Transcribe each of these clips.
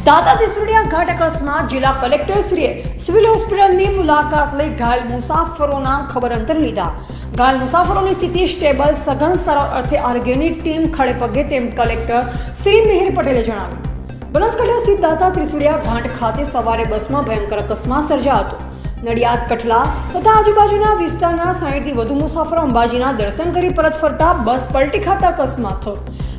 દાતા ત્રિશુળિયા ઘાટ અકસ્માત જિલ્લા કલેક્ટરશ્રીએ સિવિલ હોસ્પિટલની મુલાકાત લઈ ઘાયલ મુસાફરોના ખબર અંતર લીધા. ઘાયલ મુસાફરોની સ્થિતિ સ્ટેબલ, સઘન સારવાર અર્થે આરોગ્યની ટીમ ખડે પગે તેમ કલેક્ટર શ્રી મિહિર પટેલે જણાવ્યું. બનાસકાંઠા સ્થિત દાતા ત્રિશુળિયા ઘાટ ખાતે સવારે બસમાં ભયંકર અકસ્માત સર્જાયો હતો. નડિયાદ, કઠલા તથા આજુબાજુના વિસ્તારના 60થી વધુ મુસાફરો અંબાજીના દર્શન કરી પરત ફરતા બસ પલટી ખાતા અકસ્માત થયો.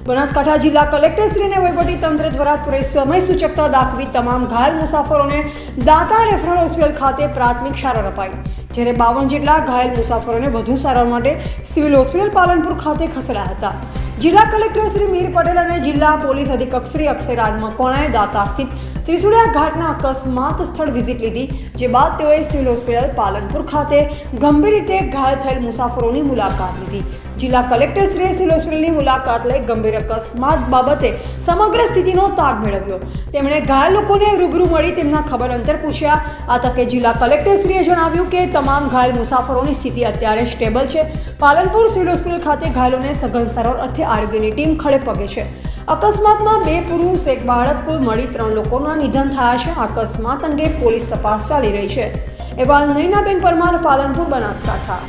બનાસકાંઠા જિલ્લા કલેક્ટરશ્રીને વહીવટી તંત્ર દ્વારા ત્વરિત સમય સૂચકતા દાખવી તમામ ઘાયલ મુસાફરોને દાતા રેફરલ હોસ્પિટલ ખાતે પ્રાથમિક સારવાર અપાઈ, જ્યારે 52 જેટલા ઘાયલ મુસાફરોને વધુ સારવાર માટે સિવિલ હોસ્પિટલ પાલનપુર ખાતે ખસેડાયા હતા. જિલ્લા કલેક્ટર શ્રી મિહિર પટેલ અને જિલ્લા પોલીસ અધિક્ષક શ્રી અક્ષયરાજ મકવાણાએ દાતા સ્થિત ત્રિશુળિયા ઘાટના અકસ્માત સ્થળ વિઝિટ લીધી, જે બાદ તેઓએ સિવિલ હોસ્પિટલ પાલનપુર ખાતે ગંભીર રીતે ઘાયલ થયેલ મુસાફરોની મુલાકાત લીધી. જિલ્લા કલેક્ટરશ્રીએ સિવિલ હોસ્પિટલની મુલાકાત લઈ ગંભીર અકસ્માત બાબતે સમગ્ર સ્થિતિનો તાગ મેળવ્યો. તેમણે ઘાયલ લોકોને રૂબરૂ મળી તેમના ખબર અંતર પૂછ્યા. આ તકે જિલ્લા કલેક્ટરશ્રીએ જણાવ્યું કે તમામ ઘાયલ મુસાફરોની સ્થિતિ અત્યારે સ્ટેબલ છે. પાલનપુર સિવિલ હોસ્પિટલ ખાતે ઘાયલોને સઘન સારવાર અર્થે આરોગ્યની ટીમ ખડે પગે છે. અકસ્માતમાં 2 પુરુષ, 1 બાળક, કુલ મળી 3 લોકોના નિધન થયા છે. અકસ્માત અંગે પોલીસ તપાસ ચાલી રહી છે. અહેવાલ નૈનાબેન પરમાર, પાલનપુર, બનાસકાંઠા.